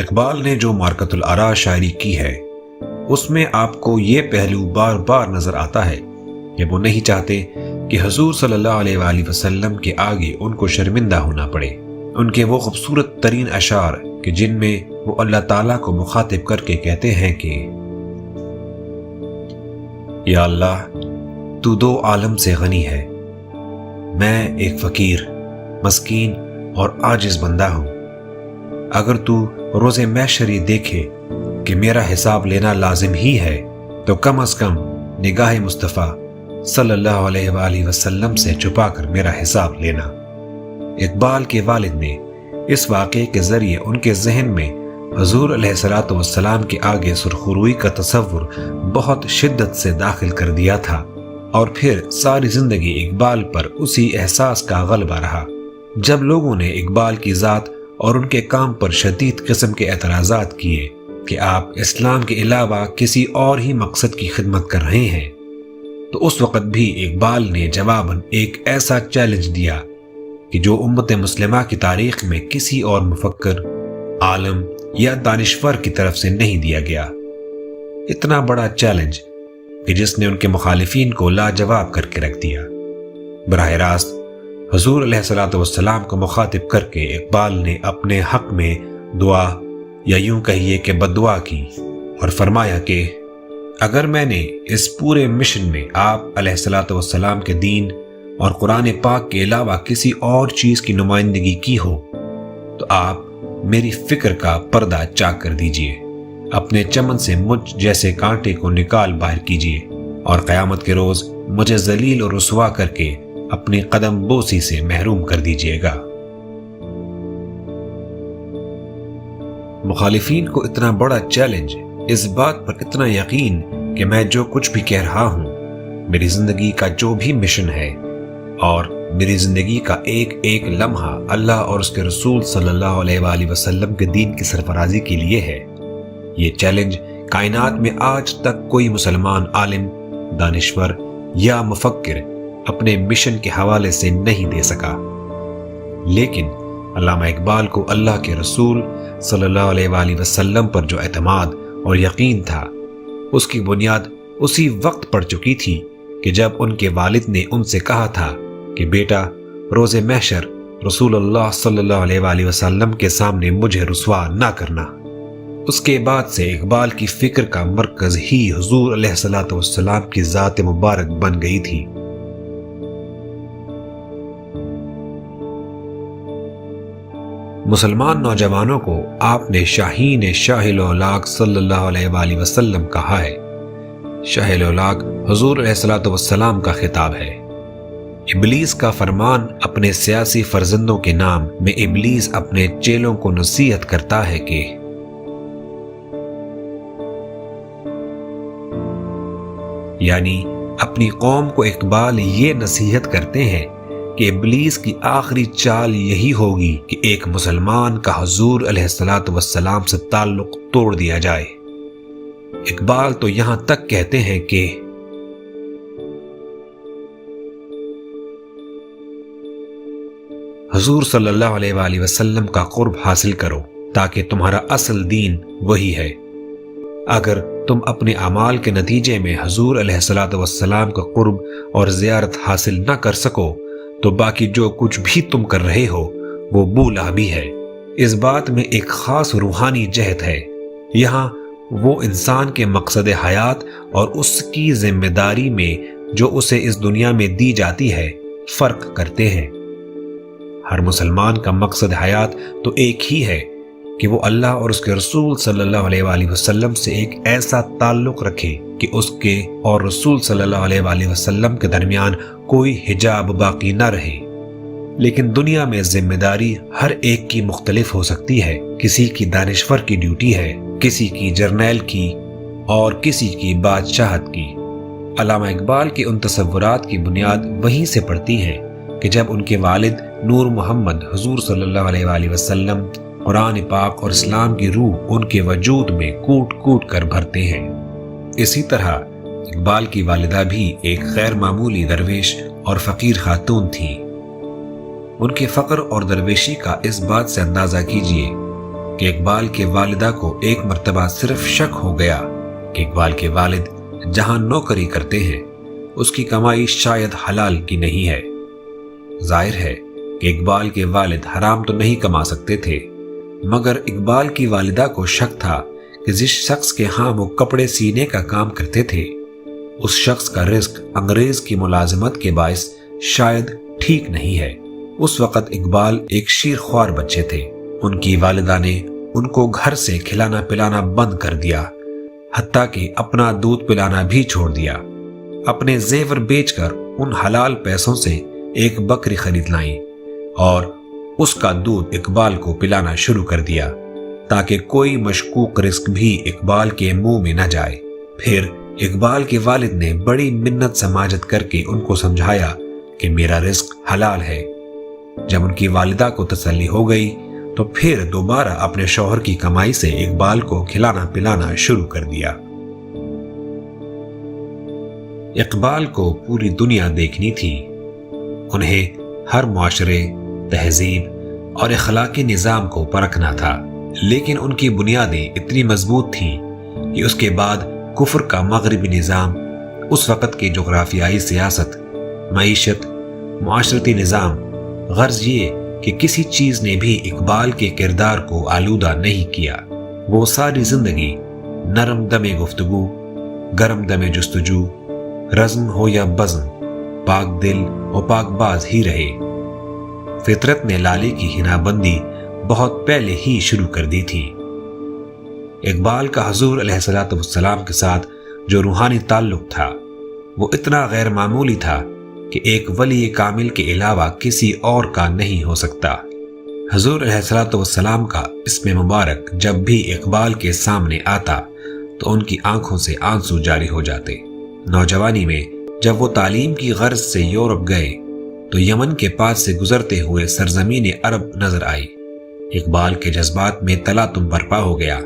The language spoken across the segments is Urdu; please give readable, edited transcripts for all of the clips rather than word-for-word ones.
اقبال نے جو مارکۃ الآراء شاعری کی ہے اس میں آپ کو یہ پہلو بار بار نظر آتا ہے کہ وہ نہیں چاہتے کہ حضور صلی اللہ علیہ وآلہ وسلم کے آگے ان کو شرمندہ ہونا پڑے۔ ان کے وہ خوبصورت ترین اشعار کہ جن میں وہ اللہ تعالیٰ کو مخاطب کر کے کہتے ہیں کہ یا اللہ تو دو عالم سے غنی ہے، میں ایک فقیر، مسکین اور عاجز بندہ ہوں۔ اگر تو روز محشر یہ دیکھے کہ میرا حساب لینا لازم ہی ہے تو کم از کم نگاہ مصطفیٰ صلی اللہ علیہ وآلہ وسلم سے چھپا کر میرا حساب لینا۔ اقبال کے والد نے اس واقعے کے ذریعے ان کے ذہن میں حضور علیہ الصلوۃ والسلام کے آگے سرخروئی کا تصور بہت شدت سے داخل کر دیا تھا، اور پھر ساری زندگی اقبال پر اسی احساس کا غلبہ رہا۔ جب لوگوں نے اقبال کی ذات اور ان کے کام پر شدید قسم کے اعتراضات کیے کہ آپ اسلام کے علاوہ کسی اور ہی مقصد کی خدمت کر رہے ہیں، تو اس وقت بھی اقبال نے جواباً ایک ایسا چیلنج دیا کہ جو امت مسلمہ کی تاریخ میں کسی اور مفکر، عالم یا دانشور کی طرف سے نہیں دیا گیا۔ اتنا بڑا چیلنج کہ جس نے ان کے مخالفین کو لاجواب کر کے رکھ دیا۔ براہ راست حضور علیہ الصلوۃ والسلام کو مخاطب کر کے اقبال نے اپنے حق میں دعا یا یوں کہیے کہ بددعا کی اور فرمایا کہ اگر میں نے اس پورے مشن میں آپ علیہ الصلوۃ والسلام کے دین اور قرآن پاک کے علاوہ کسی اور چیز کی نمائندگی کی ہو تو آپ میری فکر کا پردہ چاک کر دیجئے، اپنے چمن سے مجھ جیسے کانٹے کو نکال باہر کیجئے اور قیامت کے روز مجھے ذلیل اور رسوا کر کے اپنی قدم بوسی سے محروم کر دیجئے گا۔ مخالفین کو اتنا بڑا چیلنج، اس بات پر اتنا یقین کہ میں جو کچھ بھی کہہ رہا ہوں، میری زندگی کا جو بھی مشن ہے اور میری زندگی کا ایک ایک لمحہ اللہ اور اس کے رسول صلی اللہ علیہ وآلہ وسلم کے دین کی سرفرازی کے لیے ہے، یہ چیلنج کائنات میں آج تک کوئی مسلمان عالم، دانشور یا مفکر اپنے مشن کے حوالے سے نہیں دے سکا۔ لیکن علامہ اقبال کو اللہ کے رسول صلی اللہ علیہ وآلہ وسلم پر جو اعتماد اور یقین تھا، اس کی بنیاد اسی وقت پڑ چکی تھی کہ جب ان کے والد نے ان سے کہا تھا کہ بیٹا روز محشر رسول اللہ صلی اللہ علیہ وآلہ وسلم کے سامنے مجھے رسوا نہ کرنا۔ اس کے بعد سے اقبال کی فکر کا مرکز ہی حضور علیہ الصلوۃ والسلام کی ذات مبارک بن گئی تھی۔ مسلمان نوجوانوں کو آپ نے شاہین شاہ الاولاق صلی اللہ علیہ وآلہ وسلم کہا ہے۔ شاہ الاولاق حضور علیہ الصلوۃ والسلام کا خطاب ہے۔ ابلیس کا فرمان اپنے سیاسی فرزندوں کے نام میں ابلیس اپنے چیلوں کو نصیحت کرتا ہے کہ یعنی اپنی قوم کو اقبال یہ نصیحت کرتے ہیں کہ ابلیس کی آخری چال یہی ہوگی کہ ایک مسلمان کا حضور علیہ الصلوۃ والسلام سے تعلق توڑ دیا جائے۔ اقبال تو یہاں تک کہتے ہیں کہ حضور صلی اللہ علیہ وآلہ وسلم کا قرب حاصل کرو تاکہ تمہارا اصل دین وہی ہے۔ اگر تم اپنے اعمال کے نتیجے میں حضور علیہ الصلوۃ والسلام کا قرب اور زیارت حاصل نہ کر سکو تو باقی جو کچھ بھی تم کر رہے ہو وہ بولا بھی ہے۔ اس بات میں ایک خاص روحانی جہت ہے۔ یہاں وہ انسان کے مقصد حیات اور اس کی ذمہ داری میں جو اسے اس دنیا میں دی جاتی ہے فرق کرتے ہیں۔ ہر مسلمان کا مقصد حیات تو ایک ہی ہے کہ وہ اللہ اور اس کے رسول صلی اللہ علیہ وآلہ وسلم سے ایک ایسا تعلق رکھے کہ اس کے اور رسول صلی اللہ علیہ وآلہ وسلم کے درمیان کوئی حجاب باقی نہ رہے۔ لیکن دنیا میں ذمہ داری ہر ایک کی مختلف ہو سکتی ہے۔ کسی کی دانشور کی ڈیوٹی ہے، کسی کی جرنیل کی اور کسی کی بادشاہت کی۔ علامہ اقبال کے ان تصورات کی بنیاد وہیں سے پڑتی ہے کہ جب ان کے والد نور محمد حضور صلی اللہ علیہ وآلہ وسلم قرآن پاک اور اسلام کی روح ان کے وجود میں کوٹ کوٹ کر بھرتے ہیں۔ اسی طرح اقبال کی والدہ بھی ایک غیر معمولی درویش اور فقیر خاتون تھی۔ ان کے فقر اور درویشی کا اس بات سے اندازہ کیجئے کہ اقبال کے والدہ کو ایک مرتبہ صرف شک ہو گیا کہ اقبال کے والد جہاں نوکری کرتے ہیں اس کی کمائی شاید حلال کی نہیں ہے۔ ظاہر ہے کہ اقبال کے والد حرام تو نہیں کما سکتے تھے، مگر اقبال کی والدہ کو شک تھا کہ جس شخص کے ہاں وہ کپڑے سینے کا کام کرتے تھے اس شخص کا رزق انگریز کی ملازمت کے باعث شاید ٹھیک نہیں ہے۔ اس وقت اقبال ایک شیر خوار بچے تھے۔ ان کی والدہ نے ان کو گھر سے کھلانا پلانا بند کر دیا، حتیٰ کہ اپنا دودھ پلانا بھی چھوڑ دیا۔ اپنے زیور بیچ کر ان حلال پیسوں سے ایک بکری خرید لائیں اور اس کا دودھ اقبال کو پلانا شروع کر دیا تاکہ کوئی مشکوک رزق بھی اقبال کے منہ میں نہ جائے۔ پھر اقبال کے والد نے بڑی منت سماجت کر کے ان کو سمجھایا کہ میرا رزق حلال ہے۔ جب ان کی والدہ کو تسلی ہو گئی تو پھر دوبارہ اپنے شوہر کی کمائی سے اقبال کو کھلانا پلانا شروع کر دیا۔ اقبال کو پوری دنیا دیکھنی تھی۔ انہیں ہر معاشرے، تہذیب اور اخلاقی نظام کو پرکھنا تھا، لیکن ان کی بنیادیں اتنی مضبوط تھیں کہ اس کے بعد کفر کا مغربی نظام، اس وقت کی جغرافیائی سیاست، معیشت، معاشرتی نظام، غرض یہ کہ کسی چیز نے بھی اقبال کے کردار کو آلودہ نہیں کیا۔ وہ ساری زندگی نرم دم گفتگو، گرم دم جستجو، رزم ہو یا بزم، پاک دل و پاک باز ہی رہے۔ فطرت نے لالے کی حنا بندی بہت پہلے ہی شروع کر دی تھی۔ اقبال کا حضور علیہ السلام کے ساتھ جو روحانی تعلق تھا وہ اتنا غیر معمولی تھا کہ ایک ولی کامل کے علاوہ کسی اور کا نہیں ہو سکتا۔ حضور علیہ السلام کا اسم مبارک جب بھی اقبال کے سامنے آتا تو ان کی آنکھوں سے آنسو جاری ہو جاتے۔ نوجوانی میں جب وہ تعلیم کی غرض سے یورپ گئے تو یمن کے پاس سے گزرتے ہوئے سرزمین عرب نظر آئی۔ اقبال کے جذبات میں تلاطم برپا ہو گیا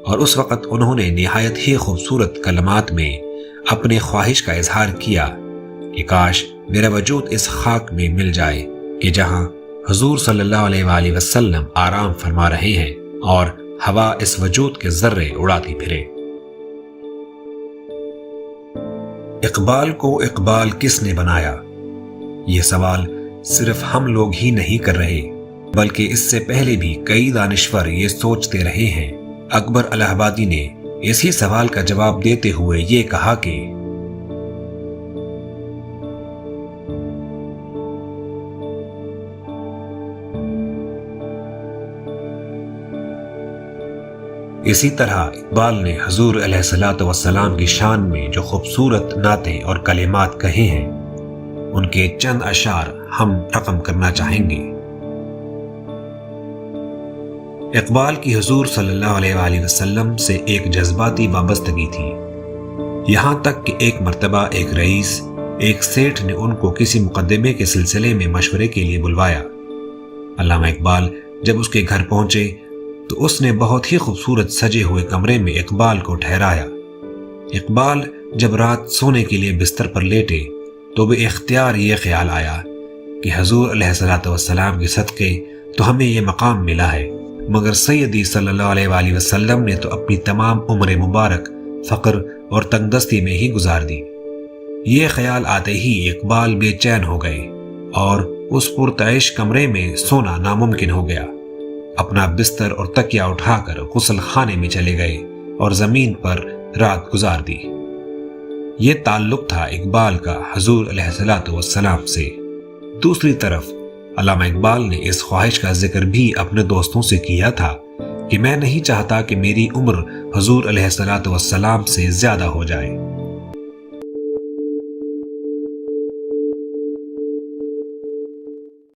اور اس وقت انہوں نے نہایت ہی خوبصورت کلمات میں اپنے خواہش کا اظہار کیا کہ کاش میرا وجود اس خاک میں مل جائے کہ جہاں حضور صلی اللہ علیہ وآلہ وسلم آرام فرما رہے ہیں اور ہوا اس وجود کے ذرے اڑاتی پھرے۔ اقبال کو اقبال کس نے بنایا؟ یہ سوال صرف ہم لوگ ہی نہیں کر رہے، بلکہ اس سے پہلے بھی کئی دانشور یہ سوچتے رہے ہیں۔ اکبر الہ آبادی نے اسی سوال کا جواب دیتے ہوئے یہ کہا کہ اسی طرح اقبال نے حضور علیہ السلام کی شان میں جو خوبصورت نعتیں اور کلمات کہے ہیں ان کے چند اشعار ہم رقم کرنا چاہیں گے۔ اقبال کی حضور صلی اللہ علیہ وآلہ وسلم سے ایک جذباتی وابستگی تھی، یہاں تک کہ ایک مرتبہ ایک رئیس، ایک سیٹھ نے ان کو کسی مقدمے کے سلسلے میں مشورے کے لیے بلوایا۔ علامہ اقبال جب اس کے گھر پہنچے تو اس نے بہت ہی خوبصورت سجے ہوئے کمرے میں اقبال کو ٹھہرایا۔ اقبال جب رات سونے کے لیے بستر پر لیٹے تو بے اختیار یہ خیال آیا کہ حضور علیہ السلام کے صدقے تو ہمیں یہ مقام ملا ہے، مگر سیدی صلی اللہ علیہ وآلہ وسلم نے تو اپنی تمام عمر مبارک فقر اور تنگدستی میں ہی گزار دی۔ یہ خیال آتے ہی اقبال بے چین ہو گئے اور اس پرتعیش کمرے میں سونا ناممکن ہو گیا۔ اپنا بستر اور تکیہ اٹھا کر غسل خانے میں چلے گئے اور زمین پر رات گزار دی۔ یہ تعلق تھا اقبال کا حضور علیہ السلام سے۔ دوسری طرف علامہ اقبال نے اس خواہش کا ذکر بھی اپنے دوستوں سے کیا تھا کہ میں نہیں چاہتا کہ میری عمر حضور علیہ السلام سے زیادہ ہو جائے۔